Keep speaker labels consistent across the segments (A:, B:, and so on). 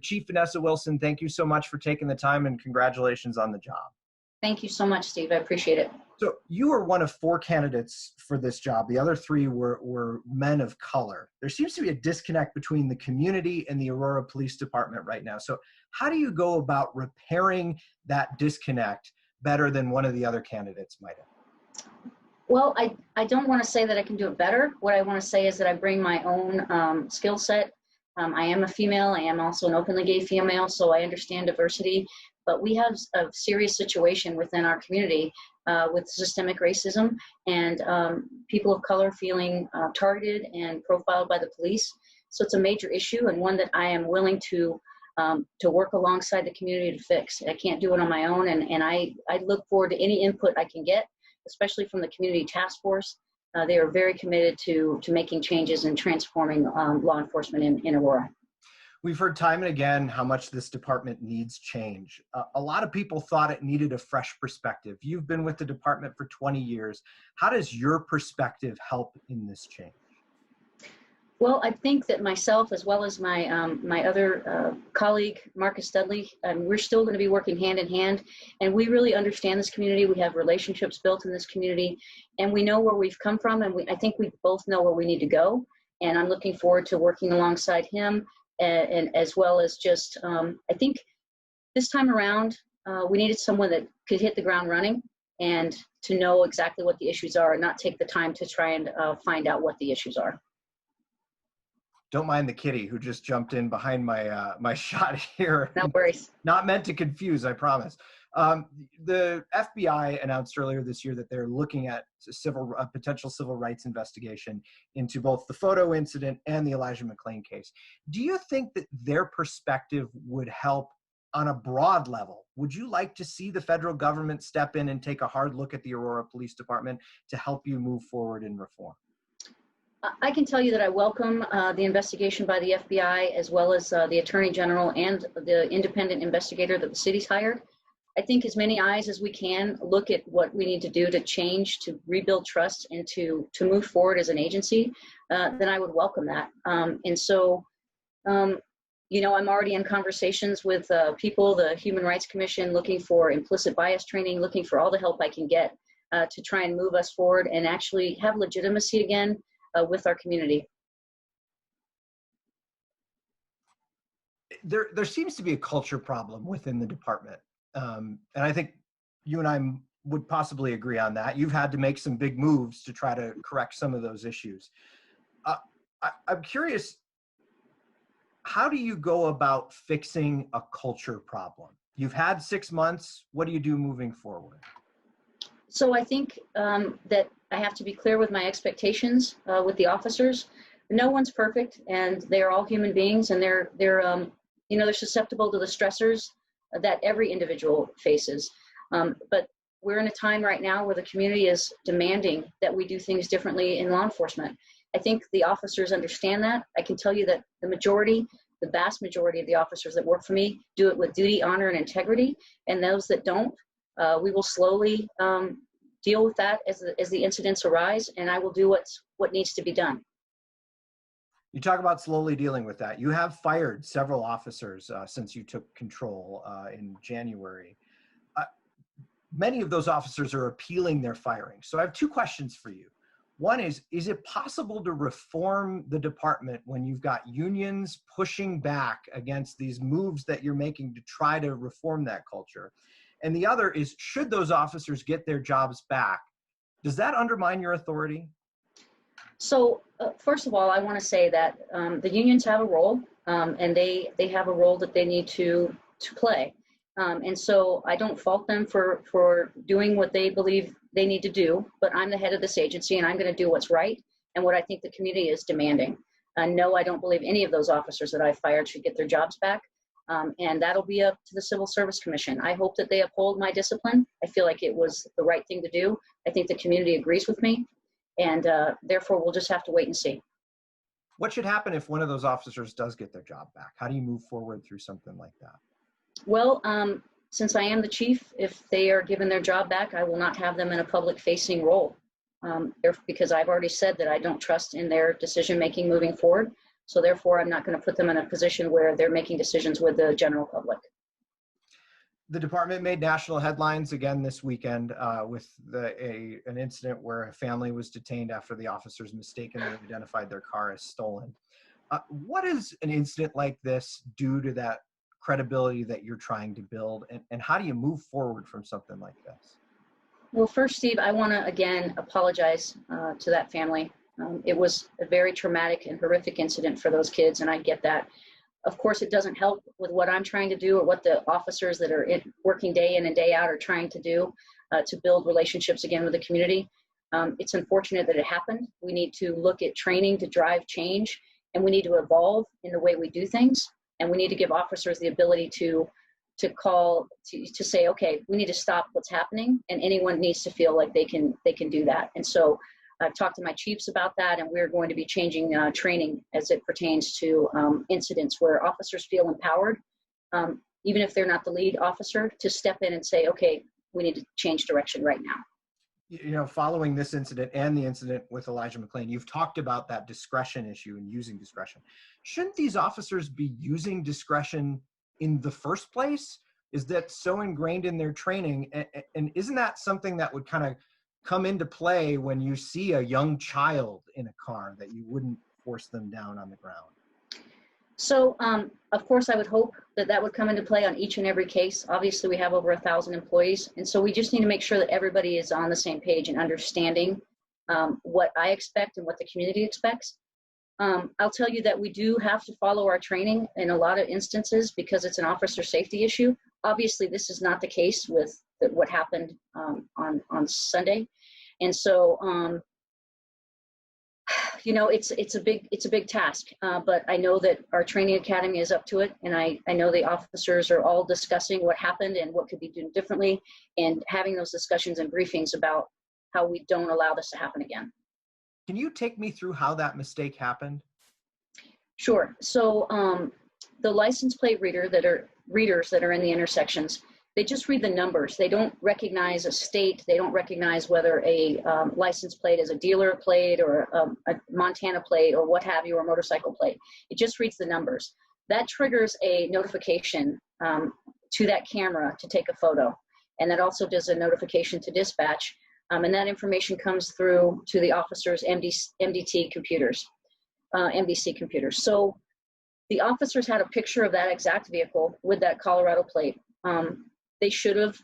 A: Chief Vanessa Wilson, thank you so much for taking the time, and congratulations on the job.
B: Thank you so much, Steve. I appreciate it.
A: So you were one of 4 candidates for this job. The other 3 were men of color. There seems to be a disconnect between the community and the Aurora Police Department right now. So how do you go about repairing that disconnect better than one of the other candidates might have?
B: Well, I don't want to say that I can do it better. What I want to say is that I bring my own skill set. I am a female. I am also an openly gay female, so I understand diversity. But we have a serious situation within our community with systemic racism and people of color feeling targeted and profiled by the police. So it's a major issue, and one that I am willing to work alongside the community to fix. I can't do it on my own, and I look forward to any input I can get, especially from the community task force. They are very committed to making changes and transforming law enforcement in Aurora.
A: We've heard time and again how much this department needs change. A lot of people thought it needed a fresh perspective. You've been with the department for 20 years. How does your perspective help in this change?
B: Well, I think that myself, as well as my other colleague, Marcus Dudley, we're still going to be working hand in hand, and we really understand this community. We have relationships built in this community, and we know where we've come from, and I think we both know where we need to go, and I'm looking forward to working alongside him, and as well as just, I think this time around, we needed someone that could hit the ground running and to know exactly what the issues are and not take the time to try and find out what the issues are.
A: Don't mind the kitty who just jumped in behind my my shot here.
B: No worries.
A: Not meant to confuse, I promise. The FBI announced earlier this year that they're looking at a potential civil rights investigation into both the photo incident and the Elijah McClain case. Do you think that their perspective would help on a broad level? Would you like to see the federal government step in and take a hard look at the Aurora Police Department to help you move forward in reform?
B: I can tell you that I welcome the investigation by the FBI, as well as the Attorney General and the independent investigator that the city's hired. I think as many eyes as we can look at what we need to do to change, to rebuild trust, and to move forward as an agency, then I would welcome that. And so, you know, I'm already in conversations with people, the Human Rights Commission, looking for implicit bias training, looking for all the help I can get to try and move us forward and actually have legitimacy again with our community.
A: There seems to be a culture problem within the department. And I think you and I would possibly agree on that. You've had to make some big moves to try to correct some of those issues. I'm curious, how do you go about fixing a culture problem? You've had 6 months. What do you do moving forward?
B: So I think that I have to be clear with my expectations with the officers. No one's perfect, and they're all human beings, and they're susceptible to the stressors that every individual faces. But we're in a time right now where the community is demanding that we do things differently in law enforcement. I think the officers understand that. I can tell you that the vast majority of the officers that work for me do it with duty, honor, and integrity. And those that don't, we will slowly deal with that as the incidents arise, and I will do what needs to be done.
A: You talk about slowly dealing with that. You have fired several officers since you took control in January. Many of those officers are appealing their firing. So I have 2 questions for you. One is it possible to reform the department when you've got unions pushing back against these moves that you're making to try to reform that culture? And the other is, should those officers get their jobs back, does that undermine your authority?
B: So first of all, I want to say that the unions have a role, and they have a role that they need to play. And so I don't fault them for doing what they believe they need to do, but I'm the head of this agency, and I'm going to do what's right and what I think the community is demanding. No, I don't believe any of those officers that I fired should get their jobs back. And that'll be up to the Civil Service Commission. I hope that they uphold my discipline. I feel like it was the right thing to do. I think the community agrees with me, and therefore we'll just have to wait and see.
A: What should happen if one of those officers does get their job back? How do you move forward through something like that?
B: Well, since I am the chief, if they are given their job back, I will not have them in a public-facing role because I've already said that I don't trust in their decision-making moving forward. So therefore, I'm not going to put them in a position where they're making decisions with the general public.
A: The department made national headlines again this weekend with an incident where a family was detained after the officers mistakenly identified their car as stolen. What does an incident like this do to that credibility that you're trying to build, and how do you move forward from something like this?
B: Well, first, Steve, I want to again apologize to that family. It was a very traumatic and horrific incident for those kids, and I get that. Of course, it doesn't help with what I'm trying to do or what the officers that are working day in and day out are trying to do to build relationships again with the community. It's unfortunate that it happened. We need to look at training to drive change, and we need to evolve in the way we do things. And we need to give officers the ability to say, okay, we need to stop what's happening, and anyone needs to feel like they can do that. And so I've talked to my chiefs about that, and we're going to be changing training as it pertains to incidents where officers feel empowered, even if they're not the lead officer, to step in and say, okay, we need to change direction right now.
A: You know, following this incident and the incident with Elijah McClain, you've talked about that discretion issue and using discretion. Shouldn't these officers be using discretion in the first place? Is that so ingrained in their training? And isn't that something that would kind of come into play when you see a young child in a car, that you wouldn't force them down on the ground?
B: So, of course, I would hope that that would come into play on each and every case. Obviously, we have over 1,000 employees, and so we just need to make sure that everybody is on the same page and understanding what I expect and what the community expects. I'll tell you that we do have to follow our training in a lot of instances because it's an officer safety issue. Obviously, this is not the case with what happened on Sunday, and so you know, it's a big task. But I know that our training academy is up to it, and I know the officers are all discussing what happened and what could be done differently, and having those discussions and briefings about how we don't allow this to happen again.
A: Can you take me through how that mistake happened?
B: Sure. So the license plate readers that are in the intersections, they just read the numbers. They don't recognize a state. They don't recognize whether a license plate is a dealer plate or a Montana plate or what have you, or a motorcycle plate. It just reads the numbers. That triggers a notification to that camera to take a photo. And that also does a notification to dispatch. And that information comes through to the officers' MDT computers, MDC computers. So the officers had a picture of that exact vehicle with that Colorado plate. They should have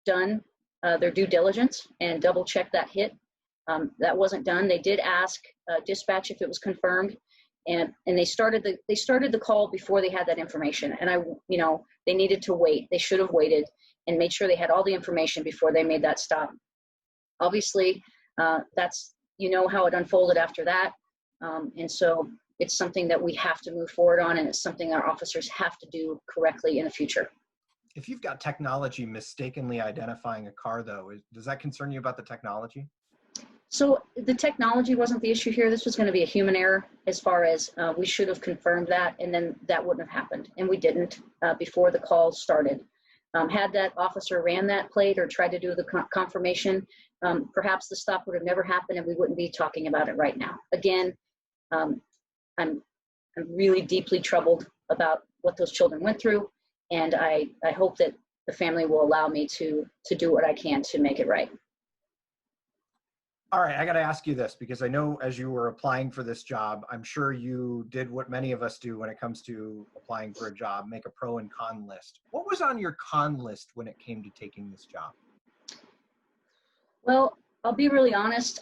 B: done their due diligence and double checked that hit. That wasn't done. They did ask dispatch if it was confirmed, and they started the call before they had that information. And they needed to wait. They should have waited and made sure they had all the information before they made that stop. Obviously, that's how it unfolded after that, and so it's something that we have to move forward on, and it's something our officers have to do correctly in the future.
A: If you've got technology mistakenly identifying a car, though, does that concern you about the technology?
B: So the technology wasn't the issue here. This was going to be a human error, as far as we should have confirmed that, and then that wouldn't have happened, and we didn't before the call started. Had that officer ran that plate or tried to do the confirmation, perhaps the stop would have never happened and we wouldn't be talking about it right now. Again, I'm really deeply troubled about what those children went through, and I hope that the family will allow me to do what I can to make it right.
A: All right, I got to ask you this, because I know as you were applying for this job, I'm sure you did what many of us do when it comes to applying for a job, make a pro and con list. What was on your con list when it came to taking this job?
B: Well, I'll be really honest.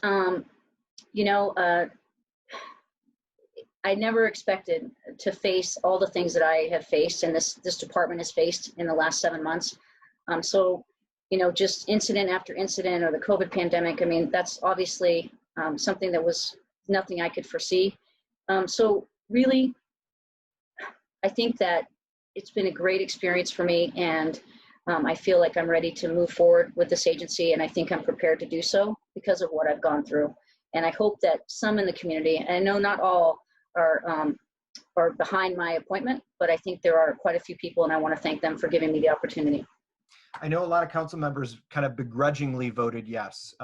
B: I never expected to face all the things that I have faced and this department has faced in the last 7 months. Just incident after incident, or the COVID pandemic. I mean, that's obviously something that was nothing I could foresee. So really, I think that it's been a great experience for me, and I feel like I'm ready to move forward with this agency, and I think I'm prepared to do so because of what I've gone through. And I hope that some in the community, and I know not all are behind my appointment, but I think there are quite a few people, and I want to thank them for giving me the opportunity.
A: I know a lot of council members kind of begrudgingly voted yes,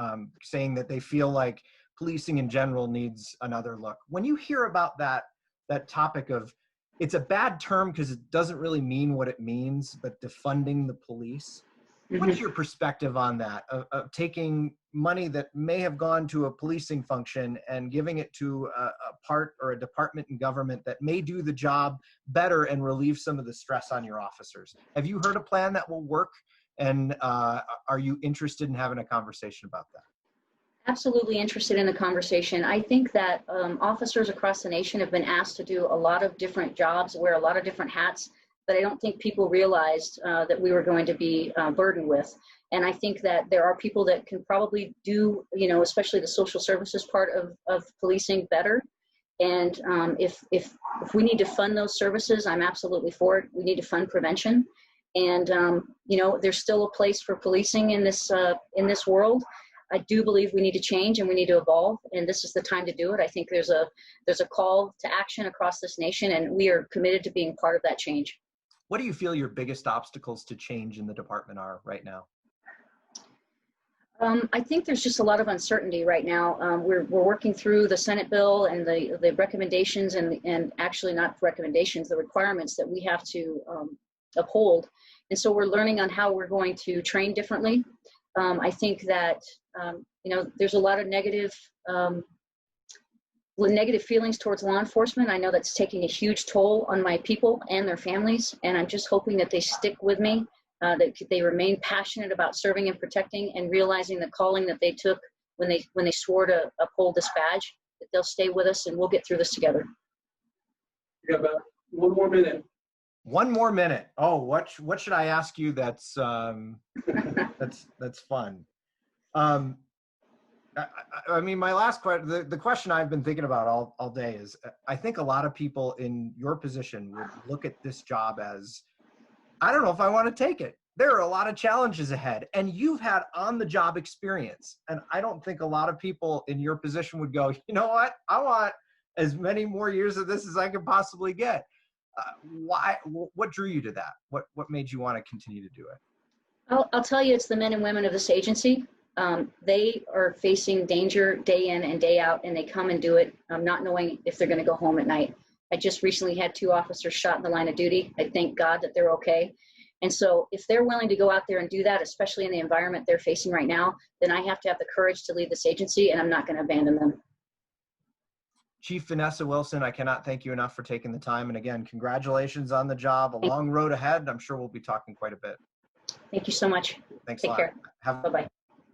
A: saying that they feel like policing in general needs another look. When you hear about that that topic of, it's a bad term because it doesn't really mean what it means, but defunding the police. What's your perspective on that, of taking money that may have gone to a policing function and giving it to a part or a department in government that may do the job better and relieve some of the stress on your officers? Have you heard a plan that will work? And are you interested in having a conversation about that?
B: Absolutely interested in the conversation. I think that officers across the nation have been asked to do a lot of different jobs, wear a lot of different hats, that I don't think people realized that we were going to be burdened with. And I think that there are people that can probably do, especially the social services part of policing better. And if we need to fund those services, I'm absolutely for it. We need to fund prevention. And, there's still a place for policing in this world. I do believe we need to change and we need to evolve, and this is the time to do it. I think there's a call to action across this nation, and we are committed to being part of that change.
A: What do you feel your biggest obstacles to change in the department are right now?
B: I think there's just a lot of uncertainty right now. We're working through the Senate bill and the recommendations and actually not recommendations, the requirements that we have to uphold. And so we're learning on how we're going to train differently. I think that, there's a lot of negative feelings towards law enforcement. I know that's taking a huge toll on my people and their families, and I'm just hoping that they stick with me, that they remain passionate about serving and protecting and realizing the calling that they took when they swore to uphold this badge, that they'll stay with us and we'll get through this together.
C: We have about 1 more minute.
A: 1 more minute. Oh, what should I ask you that's that's fun? I mean, my last question, the question I've been thinking about all day is, I think a lot of people in your position would look at this job as, I don't know if I want to take it. There are a lot of challenges ahead, and you've had on-the-job experience. And I don't think a lot of people in your position would go, you know what? I want as many more years of this as I could possibly get. Why? What drew you to that? What made you want to continue to do it?
B: I'll tell you, it's the men and women of this agency. They are facing danger day in and day out, and they come and do it not knowing if they're going to go home at night. I just recently had 2 officers shot in the line of duty. I thank God that they're okay. And so if they're willing to go out there and do that, especially in the environment they're facing right now, then I have to have the courage to lead this agency, and I'm not going to abandon them.
A: Chief Vanessa Wilson, I cannot thank you enough for taking the time. And again, congratulations on the job. A long road ahead. I'm sure we'll be talking quite a bit.
B: Thank you so much.
A: Thanks
B: a lot. Take care.
A: Have
B: Bye-bye.